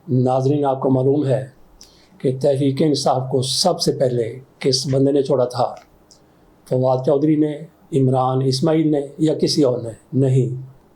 नाज़रीन, आपको मालूम है कि तहरीक इंसाफ को सबसे पहले किस बंदे ने छोड़ा था? फवाद चौधरी ने, इमरान इस्माइल ने या किसी और ने? नहीं,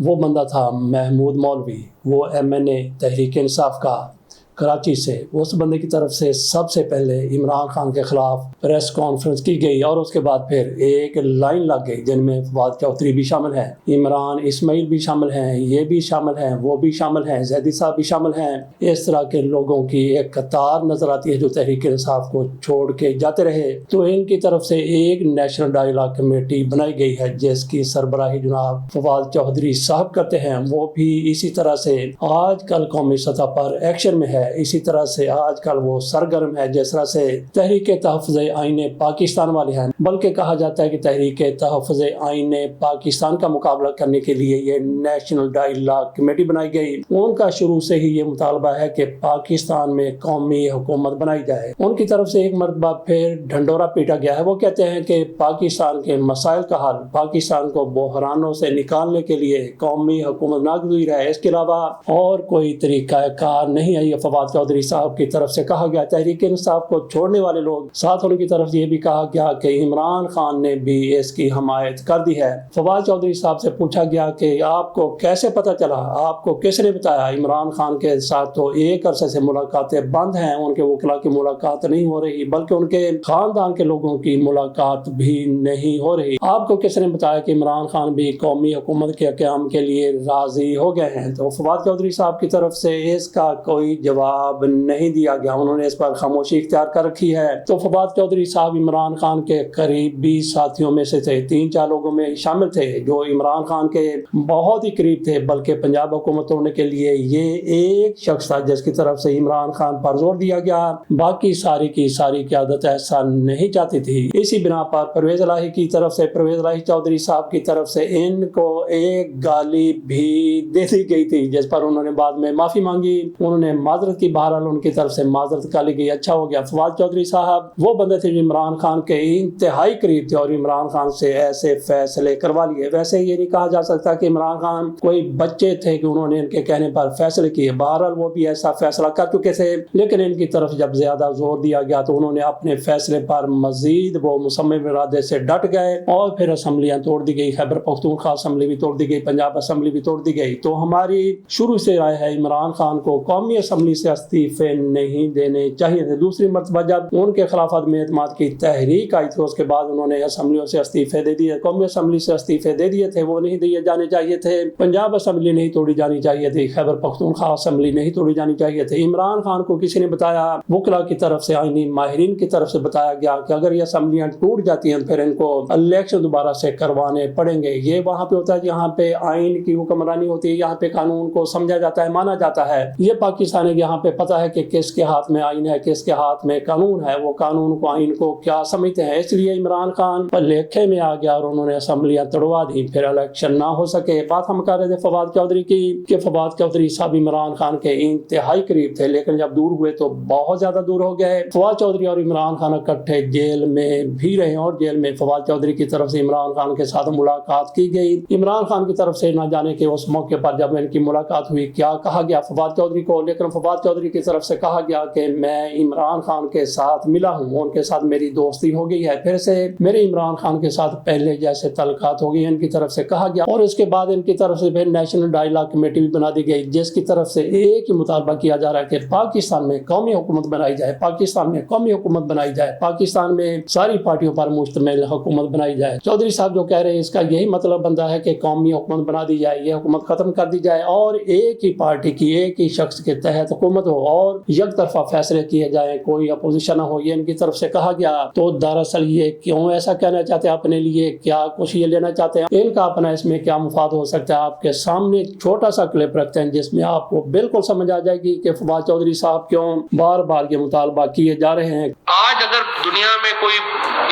वो बंदा था महमूद मौलवी, वो MNA तहरीक इंसाफ का कराची से। उस बंदे की तरफ से सबसे पहले इमरान खान के ख़िलाफ़ प्रेस कॉन्फ्रेंस की गई और उसके बाद फिर एक लाइन लग गई जिनमें फवाद चौधरी भी शामिल हैं, इमरान इस्माइल भी शामिल हैं, ये भी शामिल हैं, वो भी शामिल हैं, जैदी साहब भी शामिल हैं। इस तरह के लोगों की एक कतार नज़र आती है जो तहरीक इंसाफ को छोड़ के जाते रहे। तो इनकी तरफ से एक नेशनल डायलॉग कमेटी बनाई गई है जिसकी सरबराही जनाब फवाद चौधरी साहब करते हैं। वो भी इसी तरह से आजकल कौमी सतह पर एक्शन में है, इसी तरह से आजकल वो सरगर्म है जिस तरह से तहरीक तहफ़्फ़ुज़ आईन पाकिस्तान वाले हैं। बल्कि कहा जाता है कि तहरीक तहफ़्फ़ुज़ आईन पाकिस्तान का मुकाबला करने के लिए ये नेशनल डायलॉग कमेटी बनाई गई। उनका शुरू से ही ये मुतालबा है कि पाकिस्तान में कौमी हुकूमत बनाई जाए। उनकी तरफ से एक मरतबा फिर ढंडोरा पीटा गया है। वो कहते हैं कि पाकिस्तान के मसाइल का हल, पाकिस्तान को बहरानों से निकालने के लिए कौमी हुकूमत नागज़ीर है, इसके अलावा और कोई तरीका कार नहीं है। ये फवाद चौधरी साहब की तरफ से कहा गया। तहरीक इंसाफ को छोड़ने वाले लोग साथ उनकी तरफ से ये भी कहा गया कि इमरान खान ने भी इसकी हमायत कर दी है। फवाद चौधरी साहब से पूछा गया कि आपको कैसे पता चला, आपको किसने बताया? इमरान खान के साथ तो एक अरसे से मुलाकातें बंद हैं, उनके वकला की मुलाकात नहीं हो रही, बल्कि उनके खानदान के लोगों की मुलाकात भी नहीं हो रही। आपको किसने बताया कि इमरान खान भी कौमी हुकूमत के क़याम के लिए राजी हो गए हैं? तो फवाद चौधरी साहब की तरफ से इसका कोई जवाब नहीं दिया गया, उन्होंने इस पर खामोशी इख्तियार कर रखी है। तो फवाद चौधरी साहब इमरान खान के करीबी साथियों में से थे, 3-4 लोगों में शामिल थे जो इमरान खान के बहुत ही करीब थे। बल्कि पंजाब हुकूमत तोड़ने के लिए ये एक शख्स था जिसकी तरफ से इमरान खान पर जोर दिया गया, बाकी सारी की सारी क़यादत ऐसा नहीं चाहती थी। इसी बिना पर परवेज़ इलाही की तरफ से, परवेज़ इलाही चौधरी साहब की तरफ से इनको एक गाली भी दे दी गई थी जिस पर उन्होंने बाद में माफ़ी मांगी, उन्होंने माजरत की, बहरहाल उनकी तरफ से माजरत का ली गई, अच्छा हो गया। फवाद चौधरी साहब वो बंदे थे जो इमरान खान के इंतहाई करीब थे और इमरान खान से ऐसे फैसले करवा लिए। वैसे ये नहीं कहा जा सकता कि इमरान खान कोई बच्चे थे कि उन्होंने इनके कहने पर फैसले किए, बहरहाल वो भी ऐसा फैसला कर चुके थे, लेकिन इनकी तरफ जब ज्यादा जोर दिया गया तो उन्होंने अपने फैसले पर मजीद वो मुसम्मम इरादे से डट गए और फिर असम्बलियां तोड़ दी गई, खैबर पख्तूनख्वा असम्बली भी तोड़ दी गई, पंजाब असम्बली भी तोड़ दी गई। तो हमारी शुरू से राय है इमरान खान को कौमी असम्बली से इस्तीफे नहीं देने चाहिए थे। दूसरी मरतबा जब उनके खिलाफ अदम एतमाद की तहरीक आई थी उसके बाद उन्होंने असम्बलियों से इस्तीफे दे दिए, कौमी असम्बली से इस्तीफे दे दिए थे, वो नहीं दिए जाने चाहिए थे। पंजाब असम्बली नहीं तोड़ी जानी चाहिए थी, खैबर पख्तूनख्वा असम्बली नहीं तोड़ी जानी चाहिए थे। इमरान खान को किसी ने बताया, वकला की तरफ से, आईनी माहिरीन की तरफ से बताया गया कि अगर ये असम्बलियाँ टूट जाती हैं फिर इनको इलेक्शन दोबारा से करवाने पड़ेंगे। ये वहाँ पे होता है जहाँ पे आइन की हुक्मरानी होती है, यहाँ पे कानून को समझा जाता है, माना जाता है। ये पाकिस्तान है, यहाँ पे पता है कि किसके हाथ में आइन है, किसके हाथ में कानून है, वो कानून को, आइन को क्या समझते हैं। इसलिए इमरान खान पर लेखे में आ गया और उन्होंने असम्बलियाँ तोड़वा दी, फिर इलेक्शन ना हो सके। बात हम कर रहे थे फवाद चौधरी की कि फवाद चौधरी साहब इमरान खान के इंतहाई करीब थे, लेकिन जब दूर हुए तो बहुत ज्यादा दूर हो गए। फवाद चौधरी और इमरान खान इकट्ठे जेल में भी रहे और जेल में फवाद चौधरी की तरफ से इमरान खान के साथ मुलाकात की गई। इमरान खान की तरफ से ना जाने के उस मौके पर जब इनकी मुलाकात हुई क्या कहा गया फवाद चौधरी को, लेकिन फवाद चौधरी की तरफ से कहा गया कि मैं इमरान खान के साथ मिला हूँ, उनके साथ मेरी दोस्ती हो गई है, फिर से मेरे इमरान खान के साथ पहले जैसे तलकात हो गई, इनकी तरफ से कहा गया। और इसके बाद इनकी तरफ से फिर नेशनल डायलॉग कमेटी भी बना दी गई जिसकी तरफ से एक ही मुतालबा किया जा रहा है कि पाकिस्तान में कौमी हुकूमत बनाई जाए, पाकिस्तान में कौमी हुकूमत बनाई जाए, पाकिस्तान में सारी पार्टियों पर मुश्तमिल हुकूमत बनाई जाए। चौधरी साहब जो कह रहे हैं इसका यही मतलब बनता है कि कौमी हुकूमत बना दी जाए, ये हुकूमत खत्म कर दी जाए और एक ही पार्टी की, एक ही शख्स के तहत हुकूमत हो और एक तरफा फैसले किए जाए, कोई अपोजिशन हो, ये इनकी तरफ से कहा गया। तो दरअसल ये क्यों ऐसा कहना चाहते हैं, अपने लिए क्या कुछ ये लेना चाहते हैं, इनका अपना इसमें क्या मुफाद हो सकता है। आपके सामने छोटा सा क्लिप रखते हैं जिसमें आपको बिल्कुल समझ आ जाएगी कि फवाद चौधरी साहब क्यों बार बार ये मुतालबा किए जा रहे हैं। आज अगर दुनिया में कोई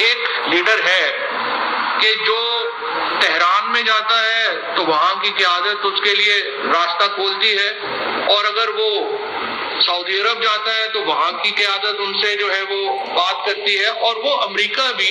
एक लीडर है कि जो तेहरान में जाता है तो वहाँ की क़यादत उसके लिए रास्ता खोलती है, और अगर वो सऊदी अरब जाता है तो वहाँ की क़यादत उनसे जो है वो बात करती है, और वो अमेरिका भी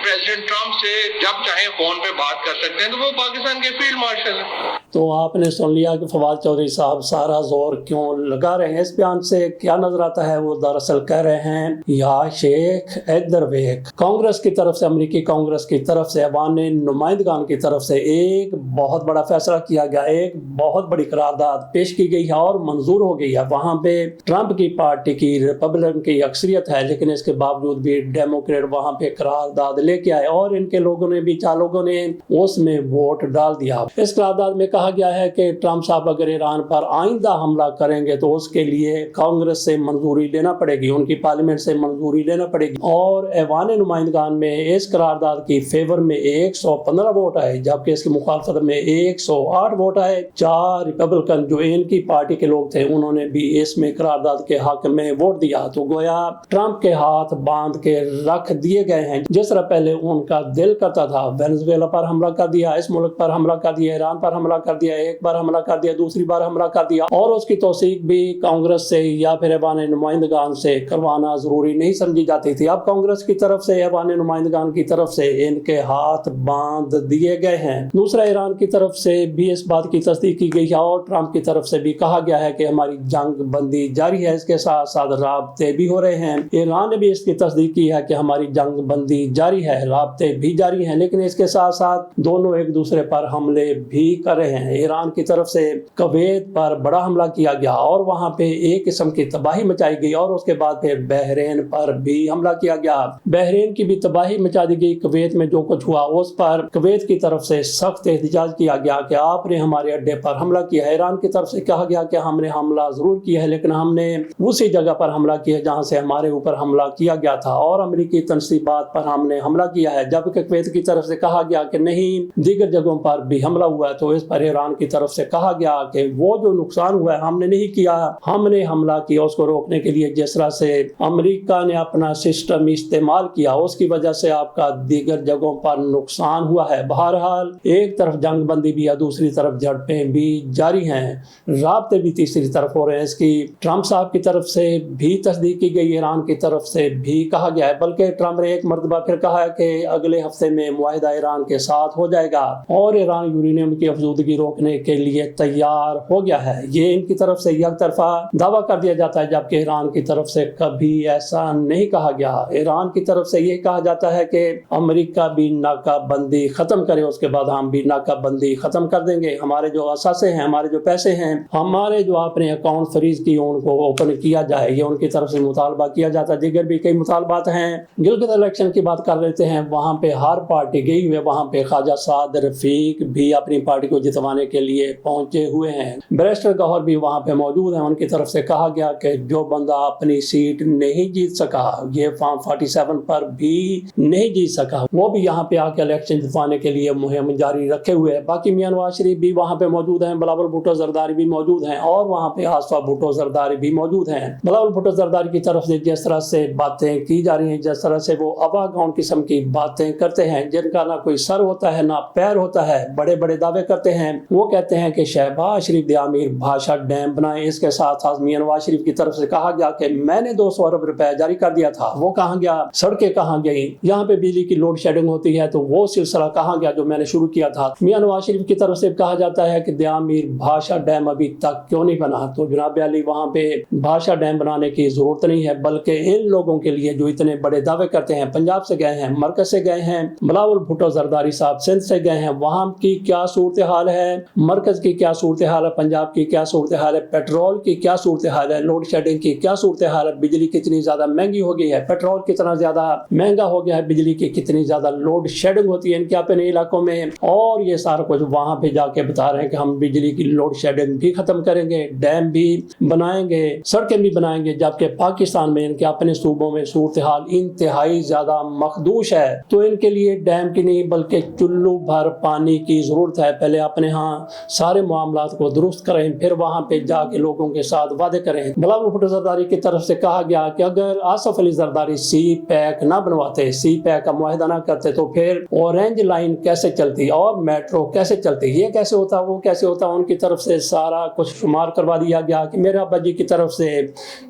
प्रेसिडेंट ट्रंप से जब चाहे फोन पे बात कर सकते हैं, तो वो पाकिस्तान के फील्ड मार्शल है। تو آپ نے سن لیا کہ فواد چودھری صاحب سارا زور کیوں لگا رہے ہیں. اس بیان سے کیا نظر آتا ہے؟ وہ دراصل کہہ رہے ہیں یا شیخ ادھر ویک. کانگریس کی طرف سے، امریکی کانگریس کی طرف سے، ایوان نمائندگان کی طرف سے ایک بہت بڑا فیصلہ کیا گیا، ایک بہت بڑی قرارداد پیش کی گئی ہے اور منظور ہو گئی ہے. وہاں پہ ٹرمپ کی پارٹی کی، ریپبلکن کی اکثریت ہے، لیکن اس کے باوجود بھی ڈیموکریٹ وہاں پہ قرارداد لے کے آئے اور ان کے لوگوں نے بھی، 4 لوگوں نے اس میں ووٹ ڈال دیا. اس قرارداد میں کہا گیا ہے کہ ٹرمپ صاحب اگر ایران پر آئندہ حملہ کریں گے تو اس کے لیے کانگریس سے منظوری لینا پڑے گی، ان کی پارلیمنٹ سے منظوری لینا پڑے گی. اور ایوان نمائندگان میں اس قرارداد کی فیور میں 115 ووٹ آئے، جبکہ اس کی مخالفت میں 108 ووٹ آئے. 4 ریپبلکن جو ان کی پارٹی کے لوگ تھے انہوں نے بھی اس میں قرارداد کے حق میں ووٹ دیا. تو گویا ٹرمپ کے ہاتھ باندھ کے رکھ دیے گئے ہیں. جس طرح پہلے ان کا دل کرتا تھا وینزویلا پر حملہ کر دیا، اس ملک پر حملہ کر دیا، ایران پر حملہ کر دیا، ایک بار حملہ کر دیا، دوسری بار حملہ کر دیا، اور اس کی توثیق بھی کانگریس سے یا پھر ایوان نمائندگان سے کروانا ضروری نہیں سمجھی جاتی تھی. اب کانگریس کی طرف سے، ایوان نمائندگان کی طرف سے ان کے ہاتھ باندھ دیے گئے ہیں. دوسرا، ایران کی طرف سے بھی اس بات کی تصدیق کی گئی ہے اور ٹرمپ کی طرف سے بھی کہا گیا ہے کہ ہماری جنگ بندی جاری ہے. اس کے ساتھ ساتھ رابطے بھی ہو رہے ہیں. ایران نے بھی اس کی تصدیق کی ہے کہ ہماری جنگ بندی جاری ہے، رابطے بھی جاری ہیں، لیکن اس کے ساتھ ساتھ دونوں ایک دوسرے پر حملے بھی کر رہے ہیں. ایران کی طرف سے کویت پر بڑا حملہ کیا گیا اور وہاں پہ ایک قسم کی تباہی مچائی گئی، اور اس کے بعد پھر بحرین پر بھی حملہ کیا گیا. بحرین کی بھی تباہی مچا دی گئی. کویت میں جو کچھ ہوا اس پر کویت کی طرف سے سخت احتجاج کیا گیا کہ آپ نے ہمارے اڈے پر حملہ کیا. ایران کی طرف سے کہا گیا کہ ہم نے حملہ ضرور کیا ہے لیکن ہم نے اسی جگہ پر حملہ کیا جہاں سے ہمارے اوپر حملہ کیا گیا تھا، اور امریکی تنصیبات پر ہم نے حملہ کیا ہے. جبکہ کویت کی طرف سے کہا گیا کہ نہیں، دیگر جگہوں پر بھی حملہ ہوا ہے. تو اس پر ایران کی طرف سے کہا گیا کہ وہ جو نقصان ہوا ہے ہم نے نہیں کیا، ہم نے حملہ کیا اس کو روکنے کے لیے. جس طرح سے امریکہ نے اپنا سسٹم استعمال کیا اس کی وجہ سے آپ کا دیگر جگہوں پر نقصان ہوا ہے. بہرحال ایک طرف جنگ بندی بھی ہے، دوسری طرف جھڑپیں بھی جاری ہیں، رابطے بھی تیسری طرف ہو رہے ہیں. اس کی ٹرمپ صاحب کی طرف سے بھی تصدیق کی گئی، ایران کی طرف سے بھی کہا گیا ہے. بلکہ ٹرمپ نے ایک مرتبہ پھر کہا ہے کہ اگلے ہفتے میں معاہدہ ایران کے ساتھ ہو جائے گا اور ایران یورینیم کی افزودگی روکنے کے لیے تیار ہو گیا ہے. یہ ان کی طرف سے یک طرفہ دعویٰ کر دیا جاتا ہے، جبکہ ایران کی طرف سے کبھی ایسا نہیں کہا گیا. ایران کی طرف سے یہ کہا جاتا ہے کہ امریکہ بھی ناکہ بندی ختم کرے، اس کے بعد ہم بھی ناکہ بندی ختم کر دیں گے. ہمارے جو اثاثے ہیں، ہمارے جو پیسے ہیں، ہمارے جو اپنے اکاؤنٹ فریز کی ان کو اوپن کیا جائے، یہ ان کی طرف سے مطالبہ کیا جاتا ہے. دیگر بھی کئی مطالبات ہیں. گلگت الیکشن کی بات کر لیتے ہیں. وہاں پہ ہر پارٹی گئی ہوئی ہے، وہاں پہ خواجہ سعد رفیق بھی اپنی پارٹی کو جتوانے کے لیے پہنچے ہوئے ہیں. بیرسٹر گوہر بھی وہاں پہ موجود ہیں. ان کی طرف سے کہا گیا کہ جو بندہ اپنی سیٹ نہیں جیت سکا، یہ فارم 47 پر بھی نہیں جیت سکا، وہ بھی یہاں پہ آ کے الیکشن جتوانے کے لیے مہم جاری رکھے ہوئے ہیں. باقی میاں نواز شریف بھی وہاں پہ موجود ہیں، بلاول بھٹو زرداری بھی موجود ہیں، اور وہاں پہ آصفہ بھٹو زرداری بھی موجود ہیں. بلاول بھٹو زرداری کی طرف سے جس طرح سے باتیں کی جا رہی ہیں، جس طرح سے وہ ابا گاؤن قسم کی باتیں کرتے ہیں جن کا نہ کوئی سر ہوتا ہے نہ پیر ہوتا ہے، بڑے بڑے دعوے کرتے ہیں. وہ کہتے ہیں کہ شہباز شریف دیامیر بھاشا ڈیم بنائے. اس کے ساتھ ساتھ میاں نواز شریف کی طرف سے کہا گیا کہ میں نے 200 ارب روپے جاری کر دیا تھا، وہ کہاں گیا؟ سڑکیں کہاں گئی؟ یہاں پہ بجلی کی لوڈ شیڈنگ ہوتی ہے تو وہ سلسلہ کہاں گیا جو میں نے شروع کیا تھا؟ میاں نواز شریف کی طرف سے کہا جاتا ہے کہ دیامیر بھاشا ڈیم ابھی تک کیوں نہیں بنا. تو جناب علی، وہاں پہ بھاشا ڈیم بنانے کی ضرورت نہیں ہے، بلکہ ان لوگوں کے لیے جو اتنے بڑے دعوے کرتے ہیں، پنجاب سے گئے ہیں، مرکز سے گئے ہیں، بلاول بھٹو زرداری صاحب سندھ سے گئے ہیں، وہاں کی کیا صورتحال ہے، مرکز کی کیا صورتحال ہے، پنجاب کی کیا صورتحال ہے، پیٹرول کی کیا صورتحال ہے، لوڈ شیڈنگ کی کیا صورتحال ہے، بجلی کتنی زیادہ مہنگی ہو گئی ہے، پیٹرول کتنا زیادہ مہنگا ہو گیا ہے، بجلی کی کتنی زیادہ لوڈ شیڈنگ ہوتی ہے ان کے اپنے علاقوں میں. اور یہ سارا کچھ وہاں پہ جا کے بتا رہے ہیں کہ ہم بجلی کی لوڈ شیڈنگ بھی ختم کریں گے، ڈیم بھی بنائیں گے، سڑکیں بھی بنائیں گے. جبکہ پاکستان میں ان کے اپنے صوبوں میں صورتحال انتہائی زیادہ مخدوش ہے. تو ان کے لیے ڈیم کی نہیں بلکہ چلو بھر پانی کی ضرورت ہے. پہلے اپنے ہاں سارے معاملات کو درست کریں، پھر وہاں پہ جا کے لوگوں کے ساتھ وعدے کریں. بلاول بھٹو زرداری کی طرف سے کہا گیا کہ اگر آصف علی زرداری سی پیک نہ بنواتے، سی پیک کا معاہدہ نہ کرتے تو پھر اورنج لائن کیسے چلتی اور میٹرو کیسے چلتی، یہ کیسے ہوتا، وہ کیسے ہوتا. ان کی طرف سے سارا کچھ شمار کروا دیا گیا کہ میرے ابا جی کی طرف سے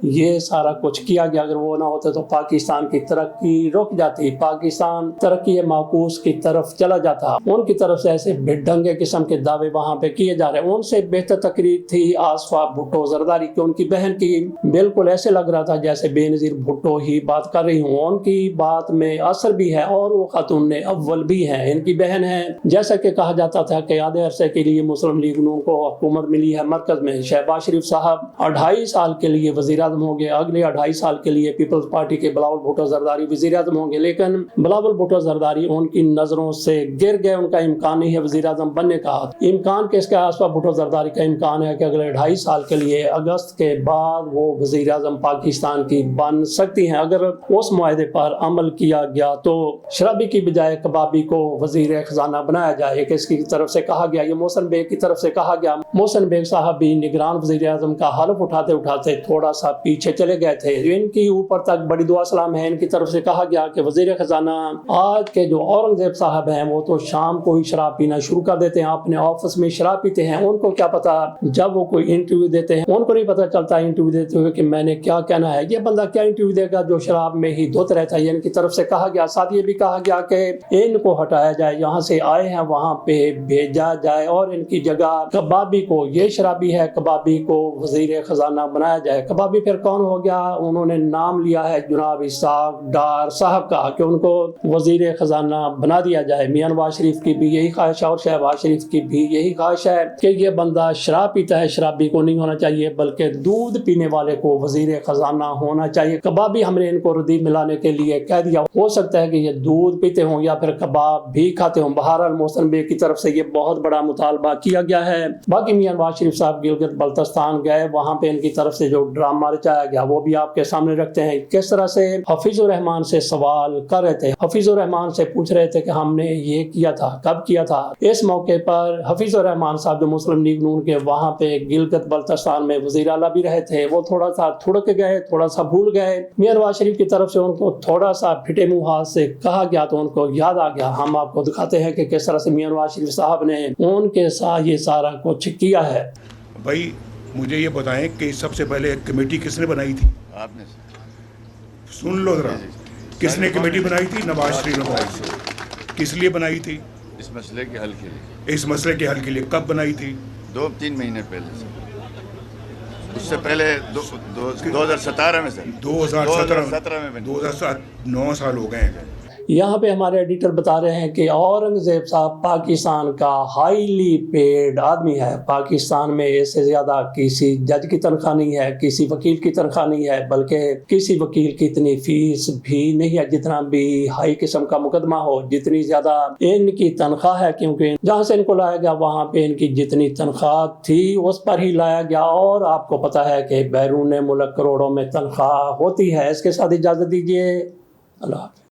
یہ سارا کچھ کیا گیا. اگر وہ نہ ہوتے تو پاکستان کی ترقی رک جاتی، پاکستان ترقی معکوس کی طرف چلا جاتا. ان کی طرف سے ایسے بھڑنگے قسم کے दावे वहाँ पे किए जा रहे हैं। उनसे बेहतर तकरीर थी आसफा भुट्टो जरदारी की, उनकी बहन की। बिल्कुल ऐसे लग रहा था जैसे बेनज़ीर भुट्टो ही बात कर रही हूँ। उनकी बात में असर भी है और वो खातून अव्वल भी हैं, इनकी बहन है। जैसा कि कहा जाता था कि आधे अरसे के लिए मुस्लिम लीग नून को हुकूमत मिली है मरकज में। शहबाज शरीफ साहब 2.5 साल के लिए वज़ीर आज़म होंगे, अगले 2.5 साल के लिए पीपल्स पार्टी के बिलावल भुट्टो जरदारी वज़ीर आज़म होंगे। लेकिन बिलावल भुट्टो जरदारी उनकी नज़रों से गिर गए, उनका इम्कान नहीं है वज़ीर आज़म बनने का। इम्कान किसका? आसफा भुट्टो जरदारी का इम्कान है कि अगले 2.5 साल के लिए अगस्त के बाद वो वज़ीर आज़म पाकिस्तान की बन सकती हैं। अगर उस मुआहदे पर अमल किया गया तो शराबी की बजाय कबाबी को वज़ीर खजाना बनाया जाए। किसकी तरफ से कहा गया? ये मोहसिन बेग की तरफ से कहा गया। मोहसिन बेग साहब भी निगरान वज़ीर आज़म का हलफ उठाते उठाते थोड़ा सा पीछे चले गए थे। इनकी ऊपर तक बड़ी दुआ सलाम है। इनकी तरफ से कहा गया कि वज़ीर खजाना आज के जो औरंगजेब साहब हैं वो तो शाम को ही शराब पीना शुरू कर देते हैं, अपने ऑफिस में शराब पीते हैं। उनको क्या पता जब वो कोई इंटरव्यू देते हैं, उनको नहीं पता चलता इंटरव्यू देते हुए कि मैंने क्या कहना है। ये बंदा क्या इंटरव्यू देगा जो शराब में ही धुत रहता है। इनकी तरफ से कहा गया। साथ ये भी कहा गया कि इनको हटाया जाए, यहाँ से आए हैं वहाँ पे भेजा जाए और इनकी जगह कबाबी को, ये शराबी है, कबाबी को वज़ीर खजाना बनाया जाए। कबाबी फिर कौन हो गया? उन्होंने नाम लिया है जनाब इसहाक डार साहब का कि उनको वज़ीर खजाना बना दिया जाए। मियां नवाज शरीफ की भी यही ख्वाहिश है और शहबाज शरीफ की भी यही ख्वाहिश है कि ये बंदा शराब पीता है, शराबी को नहीं होना चाहिए बल्कि दूध पीने वाले को वज़ीर खजाना होना चाहिए। कबाबी हमने इनको रदीफ मिलाने के लिए कह दिया। हो सकता है कि ये दूध पीते हों या फिर कबाब भी खाते हों। बहरहाल मोहसिन बेग की तरफ से ये बहुत बड़ा मुतालबा किया गया है। बाकी मियां नवाज शरीफ साहब गिलगित बल्तिस्तान गए, वहाँ पे इनकी तरफ से जो ड्रामा रचाया गया वो भी आपके सामने रखते हैं। किस तरह से हफीजुर रहमान से सवाल कर रहे थे, हफीजुर रहमान से पूछ रहे थे कि हमने ये किया था, कब किया था। इस मौके पर हफीजुर रहमान साहब जो मुस्लिम लीग नून के वहाँ पे गिलगित बल्तिस्तान में वज़ीर आला भी रहे थे, वो थोड़ा सा थुड़क गए, थोड़ा सा भूल गए। मियां नवाज शरीफ की तरफ से उनको थोड़ा सा फिटे मुँह हाथ से कहा गया तो उनको याद आ गया। हम आपको दिखाते हैं कि किस तरह से मियां नवाज शरीफ साहब ने उनके साथ ये सारा कुछ किया है। भाई मुझे ये बताएं कि सबसे पहले कमेटी किसने बनाई थी? आपने। सुन लो जरा, किसने कमेटी बनाई थी? नवाज शरीफ ने बनाई थी। किस लिए बनाई थी? इस मसले के हल के लिए। इस मसले के हल के लिए। कब बनाई थी? 2-3 महीने पहले से। उससे पहले 2017 में सर। 2017 में 2007, 9 साल हो गए हैं। यहाँ पे हमारे एडिटर बता रहे हैं कि औरंगजेब साहब पाकिस्तान का हाईली पेड आदमी है। पाकिस्तान में इससे ज़्यादा किसी जज की तनख्वाह नहीं है, किसी वकील की तनख्वाह नहीं है, बल्कि किसी वकील की इतनी फीस भी नहीं है जितना भी हाई किस्म का मुकदमा हो, जितनी ज़्यादा इनकी तनख्वाह है। क्योंकि जहाँ से इनको लाया गया वहाँ पे इनकी जितनी तनख्वाह थी उस पर ही लाया गया। और आपको पता है कि बैरून मुल्क करोड़ों में तनख्वाह होती है। इसके साथ इजाज़त दीजिए, अल्लाह हाफ़िज़।